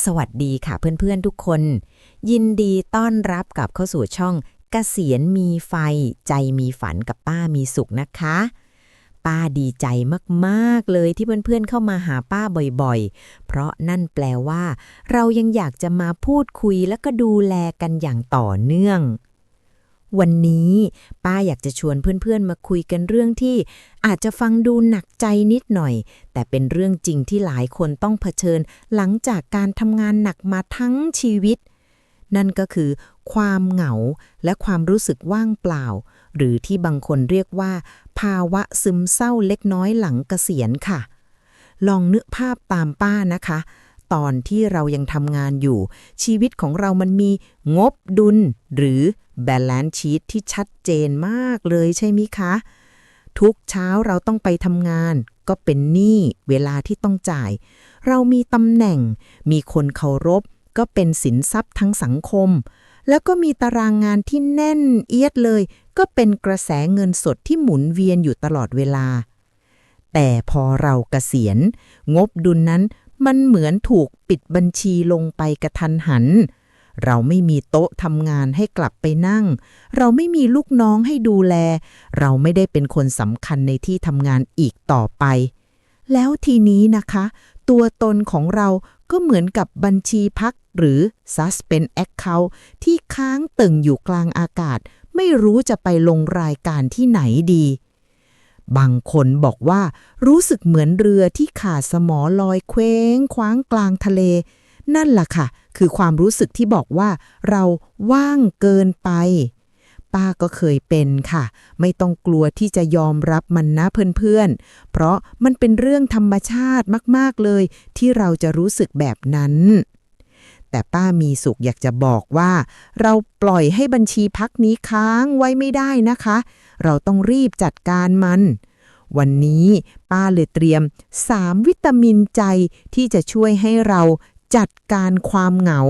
สวัสดีค่ะเพื่อนๆทุกคนยินดีต้อนรับกลับเข้าสู่ช่องเกษียณมีไฟใจมีฝันกับป้ามีสุขนะคะป้าดีใจมากๆเลยที่เพื่อนๆเข้ามาหาป้าบ่อยๆเพราะนั่นแปลว่าเรายังอยากจะมาพูดคุยและก็ดูแลกันอย่างต่อเนื่องวันนี้ป้าอยากจะชวนเพื่อนๆมาคุยกันเรื่องที่อาจจะฟังดูหนักใจนิดหน่อยแต่เป็นเรื่องจริงที่หลายคนต้องเผชิญหลังจากการทำงานหนักมาทั้งชีวิตนั่นก็คือความเหงาและความรู้สึกว่างเปล่าหรือที่บางคนเรียกว่าภาวะซึมเศร้าเล็กน้อยหลังเกษียณค่ะลองนึกภาพตามป้านะคะตอนที่เรายังทำงานอยู่ชีวิตของเรามันมีงบดุลหรือ balance sheet ที่ชัดเจนมากเลยใช่ไหมคะทุกเช้าเราต้องไปทำงานก็เป็นหนี้เวลาที่ต้องจ่ายเรามีตำแหน่งมีคนเคารพก็เป็นสินทรัพย์ทั้งสังคมแล้วก็มีตารางงานที่แน่นเอียดเลยก็เป็นกระแสเงินสดที่หมุนเวียนอยู่ตลอดเวลาแต่พอเราเกษียณงบดุลนั้นมันเหมือนถูกปิดบัญชีลงไปกระทันหันเราไม่มีโต๊ะทำงานให้กลับไปนั่งเราไม่มีลูกน้องให้ดูแลเราไม่ได้เป็นคนสำคัญในที่ทำงานอีกต่อไปแล้วทีนี้นะคะตัวตนของเราก็เหมือนกับบัญชีพักหรือ Suspend Account ที่ค้างตึงอยู่กลางอากาศไม่รู้จะไปลงรายการที่ไหนดีบางคนบอกว่ารู้สึกเหมือนเรือที่ขาดสมอลอยเคว้งคว้างกลางทะเลนั่นล่ะค่ะคือความรู้สึกที่บอกว่าเราว่างเกินไปป้าก็เคยเป็นค่ะไม่ต้องกลัวที่จะยอมรับมันนะเพื่อนๆเพราะมันเป็นเรื่องธรรมชาติมากๆเลยที่เราจะรู้สึกแบบนั้นแต่ป้ามีสุขอยากจะบอกว่าเราปล่อยให้บัญชีพักนี้ค้างไว้ไม่ได้นะคะเราต้องรีบจัดการมันวันนี้ป้าเลยเตรียม3วิตามินใจที่จะช่วยให้เราจัดการความเหงา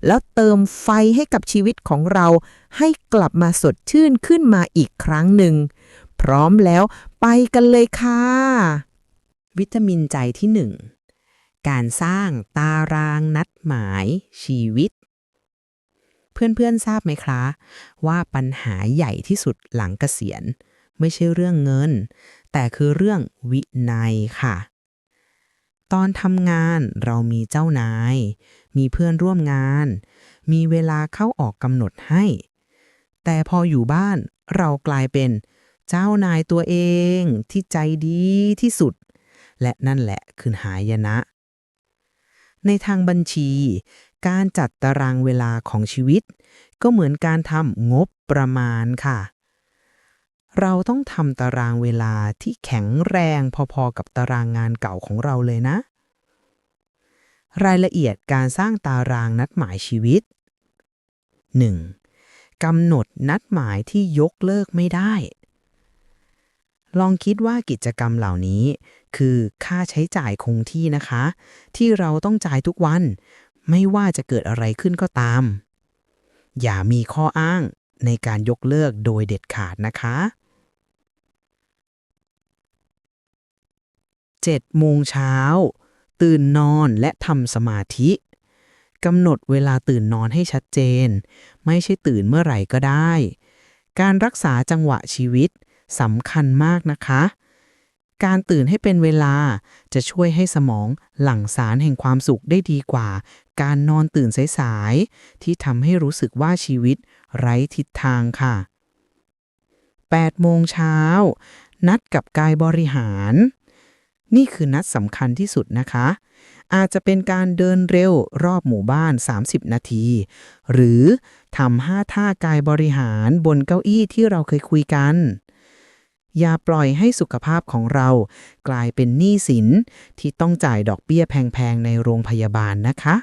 แล้วเติมไฟให้กับชีวิตของเราให้กลับมาสดชื่นขึ้นมาอีกครั้งหนึ่งพร้อมแล้วไปกันเลยค่ะวิตามินใจที่1การสร้างตารางนัดหมายชีวิตเพื่อนๆทราบไหมคะว่าปัญหาใหญ่ที่สุดหลังเกษียณไม่ใช่เรื่องเงินแต่คือเรื่องวินัยค่ะตอนทำงานเรามีเจ้านายมีเพื่อนร่วมงานมีเวลาเข้าออกกำหนดให้แต่พออยู่บ้านเรากลายเป็นเจ้านายตัวเองที่ใจดีที่สุดและนั่นแหละคือหายนะในทางบัญชีการจัดตารางเวลาของชีวิตก็เหมือนการทำงบประมาณค่ะเราต้องทำตารางเวลาที่แข็งแรงพอๆกับตารางงานเก่าของเราเลยนะรายละเอียดการสร้างตารางนัดหมายชีวิต 1. กำหนดนัดหมายที่ยกเลิกไม่ได้ลองคิดว่ากิจกรรมเหล่านี้คือค่าใช้จ่ายคงที่นะคะที่เราต้องจ่ายทุกวันไม่ว่าจะเกิดอะไรขึ้นก็ตามอย่ามีข้ออ้างในการยกเลิกโดยเด็ดขาดนะคะ7 โมงเช้าตื่นนอนและทำสมาธิกำหนดเวลาตื่นนอนให้ชัดเจนไม่ใช่ตื่นเมื่อไหร่ก็ได้การรักษาจังหวะชีวิตสำคัญมากนะคะการตื่นให้เป็นเวลาจะช่วยให้สมองหลั่งสารแห่งความสุขได้ดีกว่าการนอนตื่นสายๆที่ทำให้รู้สึกว่าชีวิตไร้ทิศทางค่ะ8 โมงเช้านัดกับกายบริหารนี่คือนัดสำคัญที่สุดนะคะอาจจะเป็นการเดินเร็วรอบหมู่บ้าน30 นาทีหรือทำ5 ท่ากายบริหารบนเก้าอี้ที่เราเคยคุยกันอย่าปล่อยให้สุขภาพของเรากลายเป็นหนี้สินที่ต้องจ่ายดอกเบี้ยแพงๆในโรงพยาบาลนะคะ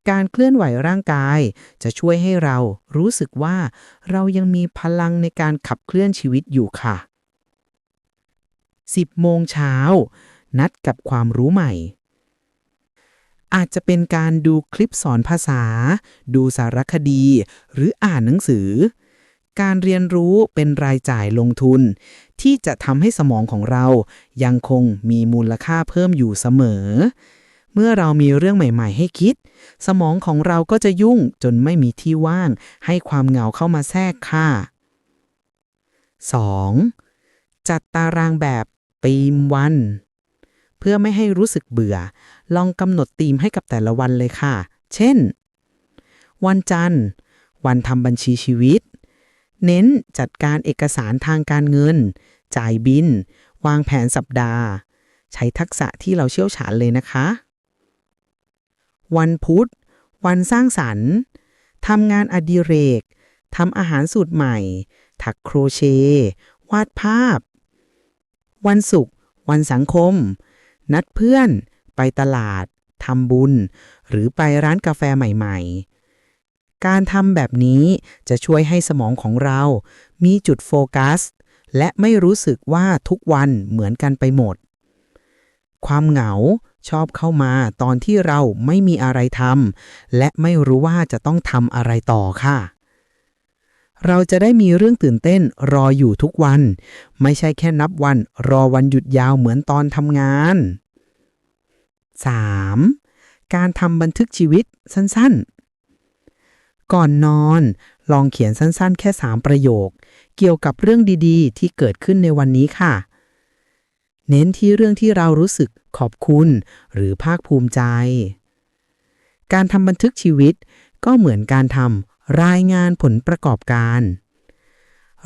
การเคลื่อนไหวร่างกายจะช่วยให้เรารู้สึกว่าเรายังมีพลังในการขับเคลื่อนชีวิตอยู่ค่ะ10 โมงเช้านัดกับความรู้ใหม่อาจจะเป็นการดูคลิปสอนภาษาดูสารคดีหรืออ่านหนังสือการเรียนรู้เป็นรายจ่ายลงทุนที่จะทำให้สมองของเรายังคงมีมูลค่าเพิ่มอยู่เสมอ เมื่อเรามีเรื่องใหม่ๆให้คิดสมองของเราก็จะยุ่งจนไม่มีที่ว่างให้ความเหงาเข้ามาแทรกค่ะ 2. จัดตารางแบบธีมวันเพื่อไม่ให้รู้สึกเบื่อลองกำหนดธีมให้กับแต่ละวันเลยค่ะเช่นวันจันทร์วันทำบัญชีชีวิตเน้นจัดการเอกสารทางการเงินจ่ายบิลวางแผนสัปดาห์ใช้ทักษะที่เราเชี่ยวชาญเลยนะคะวันพุธวันสร้างสรรค์ทำงานอดิเรกทำอาหารสูตรใหม่ถักโครเชต์วาดภาพวันศุกร์วันสังคมนัดเพื่อนไปตลาดทำบุญหรือไปร้านกาแฟใหม่ๆการทำแบบนี้จะช่วยให้สมองของเรามีจุดโฟกัสและไม่รู้สึกว่าทุกวันเหมือนกันไปหมดความเหงาชอบเข้ามาตอนที่เราไม่มีอะไรทำและไม่รู้ว่าจะต้องทำอะไรต่อค่ะเราจะได้มีเรื่องตื่นเต้นรออยู่ทุกวันไม่ใช่แค่นับวันรอวันหยุดยาวเหมือนตอนทำงาน 3. การทำบันทึกชีวิตสั้นๆก่อนนอนลองเขียนสั้นๆแค่3ประโยคเกี่ยวกับเรื่องดีๆที่เกิดขึ้นในวันนี้ค่ะเน้นที่เรื่องที่เรารู้สึกขอบคุณหรือภาคภูมิใจการทำบันทึกชีวิตก็เหมือนการทำรายงานผลประกอบการ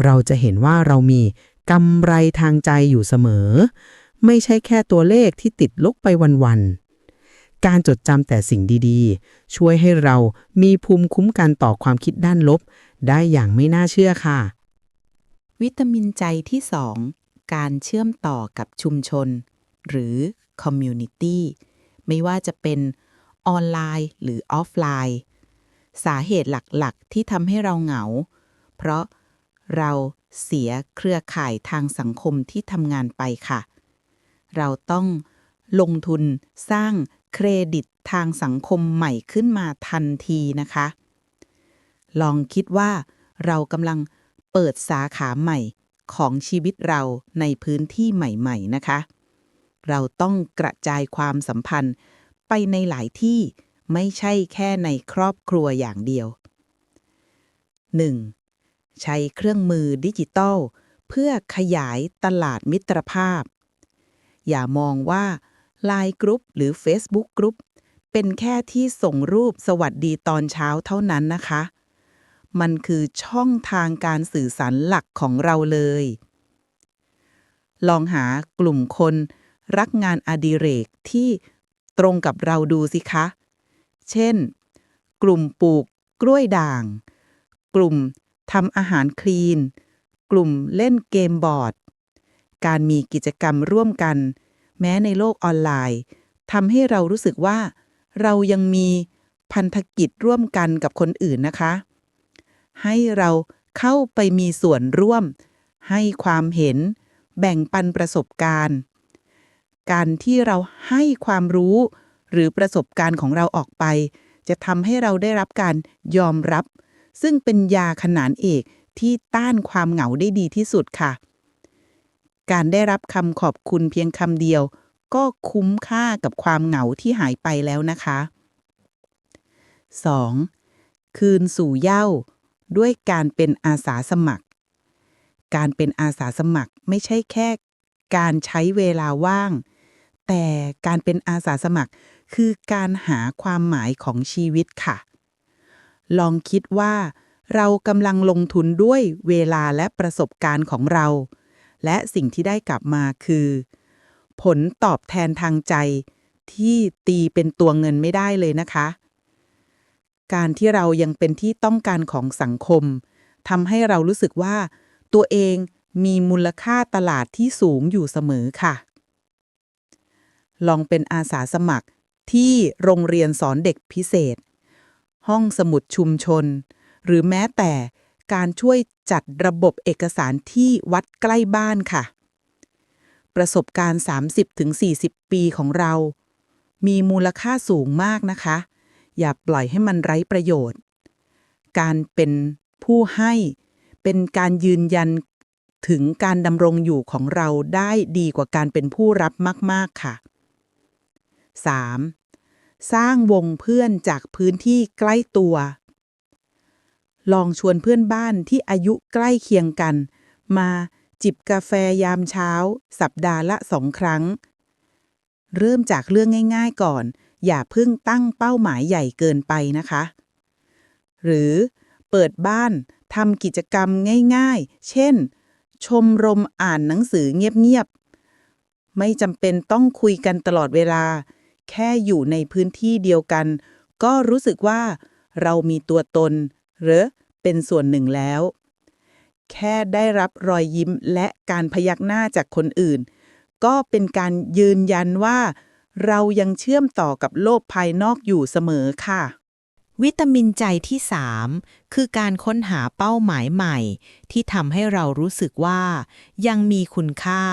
เราจะเห็นว่าเรามีกำไรทางใจอยู่เสมอไม่ใช่แค่ตัวเลขที่ติดลบไปวันๆการจดจำแต่สิ่งดีๆช่วยให้เรามีภูมิคุ้มกันต่อความคิดด้านลบได้อย่างไม่น่าเชื่อค่ะวิตามินใจที่ 2 การเชื่อมต่อกับชุมชนหรือ Community ไม่ว่าจะเป็นออนไลน์หรือออฟไลน์สาเหตุหลักๆที่ทำให้เราเหงาเพราะเราเสียเครือข่ายทางสังคมที่ทำงานไปค่ะเราต้องลงทุนสร้างเครดิตทางสังคมใหม่ขึ้นมาทันทีนะคะลองคิดว่าเรากำลังเปิดสาขาใหม่ของชีวิตเราในพื้นที่ใหม่ๆนะคะเราต้องกระจายความสัมพันธ์ไปในหลายที่ไม่ใช่แค่ในครอบครัวอย่างเดียว 1. ใช้เครื่องมือดิจิทัลเพื่อขยายตลาดมิตรภาพอย่ามองว่า LINE กรุ๊ปหรือ Facebook กรุ๊ปเป็นแค่ที่ส่งรูปสวัสดีตอนเช้าเท่านั้นนะคะมันคือช่องทางการสื่อสารหลักของเราเลยลองหากลุ่มคนรักงานอดิเรกที่ตรงกับเราดูสิคะเช่นกลุ่มปลูกกล้วยด่างกลุ่มทำอาหารคลีนกลุ่มเล่นเกมบอร์ดการมีกิจกรรมร่วมกันแม้ในโลกออนไลน์ทำให้เรารู้สึกว่าเรายังมีพันธกิจร่วมกันกับคนอื่นนะคะให้เราเข้าไปมีส่วนร่วมให้ความเห็นแบ่งปันประสบการณ์การที่เราให้ความรู้หรือประสบการณ์ของเราออกไปจะทำให้เราได้รับการยอมรับซึ่งเป็นยาขนานเอกที่ต้านความเหงาได้ดีที่สุดค่ะการได้รับคำขอบคุณเพียงคำเดียวก็คุ้มค่ากับความเหงาที่หายไปแล้วนะคะ 2. คืนสู่เหย้าด้วยการเป็นอาสาสมัครการเป็นอาสาสมัครไม่ใช่แค่การใช้เวลาว่างแต่การเป็นอาสาสมัครคือการหาความหมายของชีวิตค่ะลองคิดว่าเรากำลังลงทุนด้วยเวลาและประสบการณ์ของเราและสิ่งที่ได้กลับมาคือผลตอบแทนทางใจที่ตีเป็นตัวเงินไม่ได้เลยนะคะการที่เรายังเป็นที่ต้องการของสังคมทำให้เรารู้สึกว่าตัวเองมีมูลค่าตลาดที่สูงอยู่เสมอค่ะลองเป็นอาสาสมัครที่โรงเรียนสอนเด็กพิเศษห้องสมุดชุมชนหรือแม้แต่การช่วยจัดระบบเอกสารที่วัดใกล้บ้านค่ะประสบการณ์ 30-40 ปีของเรามีมูลค่าสูงมากนะคะอย่าปล่อยให้มันไร้ประโยชน์การเป็นผู้ให้เป็นการยืนยันถึงการดำรงอยู่ของเราได้ดีกว่าการเป็นผู้รับมากๆค่ะ 3. สร้างวงเพื่อนจากพื้นที่ใกล้ตัว ลองชวนเพื่อนบ้านที่อายุใกล้เคียงกันมาจิบกาแฟยามเช้าสัปดาห์ละ2 ครั้ง เริ่มจากเรื่องง่ายๆก่อนอย่าเพิ่งตั้งเป้าหมายใหญ่เกินไปนะคะ หรือเปิดบ้านทำกิจกรรมง่ายๆเช่นชมรมอ่านหนังสือเงียบๆไม่จำเป็นต้องคุยกันตลอดเวลาแค่อยู่ในพื้นที่เดียวกันก็รู้สึกว่าเรามีตัวตนหรือเป็นส่วนหนึ่งแล้ว แค่ได้รับรอยยิ้มและการพยักหน้าจากคนอื่นก็เป็นการยืนยันว่าเรายังเชื่อมต่อกับโลกภายนอกอยู่เสมอค่ะ วิตามินใจที่ 3 คือการค้นหาเป้าหมายใหม่ที่ทำให้เรารู้สึกว่ายังมีคุณค่า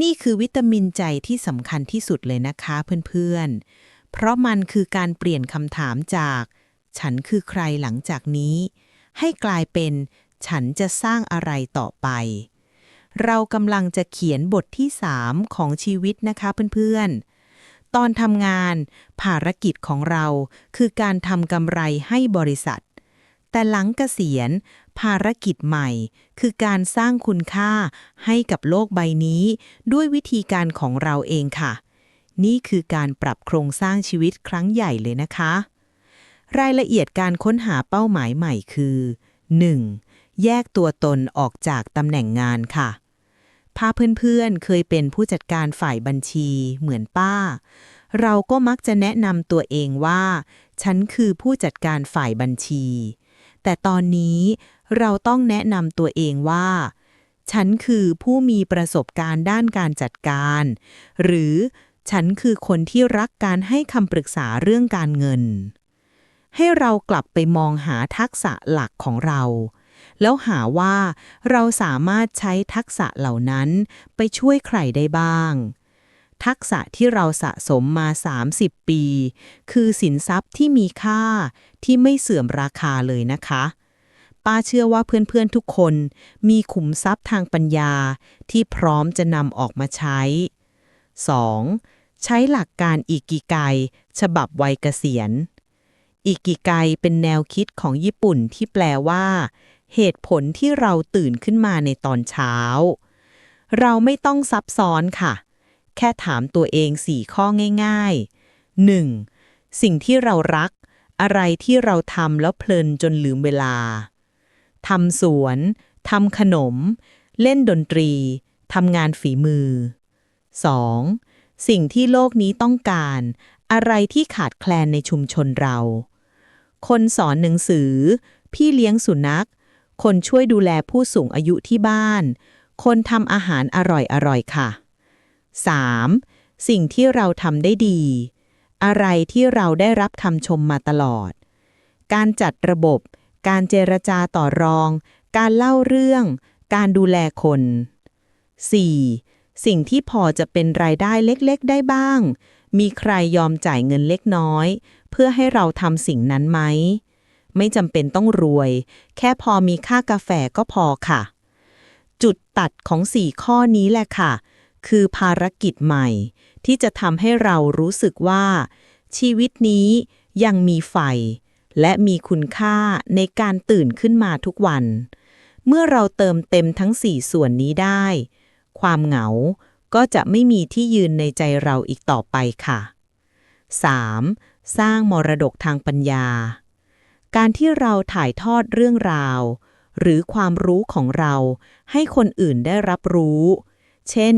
นี่คือวิตามินใจที่สำคัญที่สุดเลยนะคะเพื่อนๆ เพราะมันคือการเปลี่ยนคำถามจากฉันคือใครหลังจากนี้ให้กลายเป็นฉันจะสร้างอะไรต่อไป เรากำลังจะเขียนบทที่ 3 ของชีวิตนะคะเพื่อนๆ ตอนทำงานภารกิจของเราคือการทำกำไรให้บริษัท แต่หลังเกษียณภารกิจใหม่คือการสร้างคุณค่าให้กับโลกใบนี้ด้วยวิธีการของเราเองค่ะ นี่คือการปรับโครงสร้างชีวิตครั้งใหญ่เลยนะคะ รายละเอียดการค้นหาเป้าหมายใหม่คือ 1. แยกตัวตนออกจากตำแหน่งงานค่ะถ้าเพื่อนๆเคยเป็นผู้จัดการฝ่ายบัญชีเหมือนป้า เราก็มักจะแนะนำตัวเองว่าฉันคือผู้จัดการฝ่ายบัญชี แต่ตอนนี้เราต้องแนะนำตัวเองว่าฉันคือผู้มีประสบการณ์ด้านการจัดการ หรือฉันคือคนที่รักการให้คำปรึกษาเรื่องการเงิน ให้เรากลับไปมองหาทักษะหลักของเรา แล้วหาว่าเราสามารถใช้ทักษะเหล่านั้นไปช่วยใครได้บ้าง ทักษะที่เราสะสมมา30 ปีคือสินทรัพย์ที่มีค่าที่ไม่เสื่อมราคาเลยนะคะป้าเชื่อว่าเพื่อนๆทุกคนมีขุมทรัพย์ทางปัญญาที่พร้อมจะนำออกมาใช้ 2. ใช้หลักการอิกิไกฉบับวัยเกษียณอิกิไกเป็นแนวคิดของญี่ปุ่นที่แปลว่าเหตุผลที่เราตื่นขึ้นมาในตอนเช้าเราไม่ต้องซับซ้อนค่ะแค่ถามตัวเอง4 ข้อง่ายๆ 1. สิ่งที่เรารักอะไรที่เราทำแล้วเพลินจนลืมเวลาทำสวนทำขนมเล่นดนตรีทำงานฝีมือ 2. สิ่งที่โลกนี้ต้องการอะไรที่ขาดแคลนในชุมชนเราคนสอนหนังสือพี่เลี้ยงสุนัขคนช่วยดูแลผู้สูงอายุที่บ้านคนทำอาหารอร่อยๆค่ะ 3. สิ่งที่เราทำได้ดีอะไรที่เราได้รับคำชมมาตลอดการจัดระบบการเจรจาต่อรองการเล่าเรื่องการดูแลคน 4. สิ่งที่พอจะเป็นรายได้เล็กๆได้บ้างมีใครยอมจ่ายเงินเล็กน้อยเพื่อให้เราทำสิ่งนั้นไหมไม่จำเป็นต้องรวยแค่พอมีค่ากาแฟก็พอค่ะจุดตัดของ4 ข้อนี้แหละค่ะคือภารกิจใหม่ที่จะทำให้เรารู้สึกว่าชีวิตนี้ยังมีไฟและมีคุณค่าในการตื่นขึ้นมาทุกวันเมื่อเราเติมเต็มทั้ง4 ส่วนนี้ได้ความเหงาก็จะไม่มีที่ยืนในใจเราอีกต่อไปค่ะ 3. สร้างมรดกทางปัญญาการที่เราถ่ายทอดเรื่องราวหรือความรู้ของเราให้คนอื่นได้รับรู้เช่น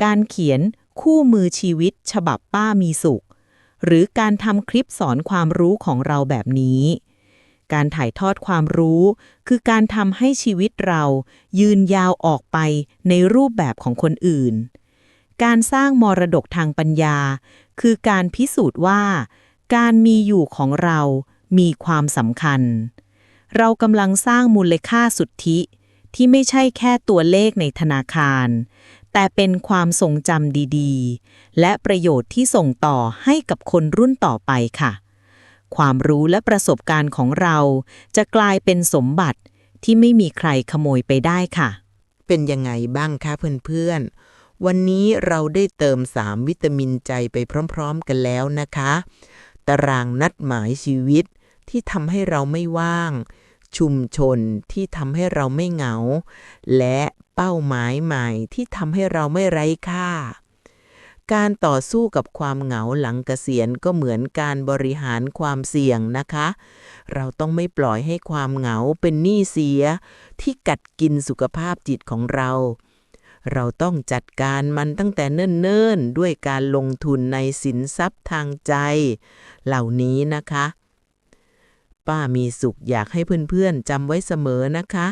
การเขียนคู่มือชีวิตฉบับป้ามีสุขหรือการทำคลิปสอนความรู้ของเราแบบนี้การถ่ายทอดความรู้คือการทำให้ชีวิตเรายืนยาวออกไปในรูปแบบของคนอื่นการสร้างมรดกทางปัญญาคือการพิสูจน์ว่าการมีอยู่ของเรามีความสำคัญเรากำลังสร้างมูลค่าสุทธิที่ไม่ใช่แค่ตัวเลขในธนาคารแต่เป็นความทรงจำดีๆและประโยชน์ที่ส่งต่อให้กับคนรุ่นต่อไปค่ะความรู้และประสบการณ์ของเราจะกลายเป็นสมบัติที่ไม่มีใครขโมยไปได้ค่ะเป็นยังไงบ้างคะเพื่อนๆ วันนี้เราได้เติม3วิตามินใจไปพร้อมๆกันแล้วนะคะ ตารางนัดหมายชีวิตที่ทำให้เราไม่ว่าง ชุมชนที่ทำให้เราไม่เหงา และเป้าหมายใหม่ที่ทำให้เราไม่ไร้ค่า การต่อสู้กับความเหงาหลังเกษียณก็เหมือนการบริหารความเสี่ยงนะคะ เราต้องไม่ปล่อยให้ความเหงาเป็นหนี้เสียที่กัดกินสุขภาพจิตของเรา เราต้องจัดการมันตั้งแต่เนิ่นๆด้วยการลงทุนในสินทรัพย์ทางใจ เหล่านี้นะคะ ป้ามีสุขอยากให้เพื่อนๆจำไว้เสมอนะคะ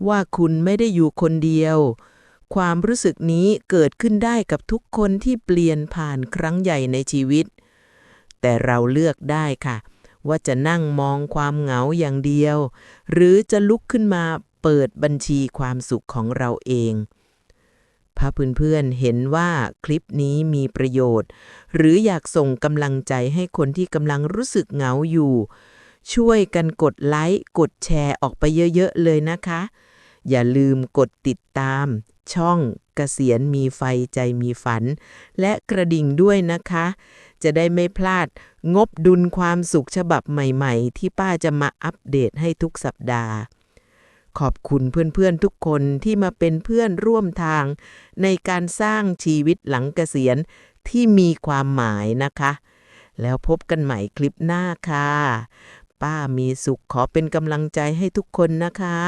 ว่าคุณไม่ได้อยู่คนเดียว ความรู้สึกนี้เกิดขึ้นได้กับทุกคนที่เปลี่ยนผ่านครั้งใหญ่ในชีวิต แต่เราเลือกได้ค่ะ ว่าจะนั่งมองความเหงาอย่างเดียว หรือจะลุกขึ้นมาเปิดบัญชีความสุขของเราเองถ้าเพื่อนๆเห็นว่าคลิปนี้มีประโยชน์ หรืออยากส่งกำลังใจให้คนที่กำลังรู้สึกเหงาอยู่ ช่วยกันกดไลค์กดแชร์ออกไปเยอะๆเลยนะคะ อย่าลืมกดติดตามช่องเกษียณมีไฟใจมีฝัน และกระดิ่งด้วยนะคะ จะได้ไม่พลาดงบดุลความสุขฉบับใหม่ๆ ที่ป้าจะมาอัปเดตให้ทุกสัปดาห์ ขอบคุณเพื่อนๆทุกคนที่มาเป็นเพื่อนร่วมทางในการสร้างชีวิตหลังเกษียณที่มีความหมายนะคะ แล้วพบกันใหม่คลิปหน้าค่ะ ป้ามีสุขขอเป็นกำลังใจให้ทุกคนนะคะ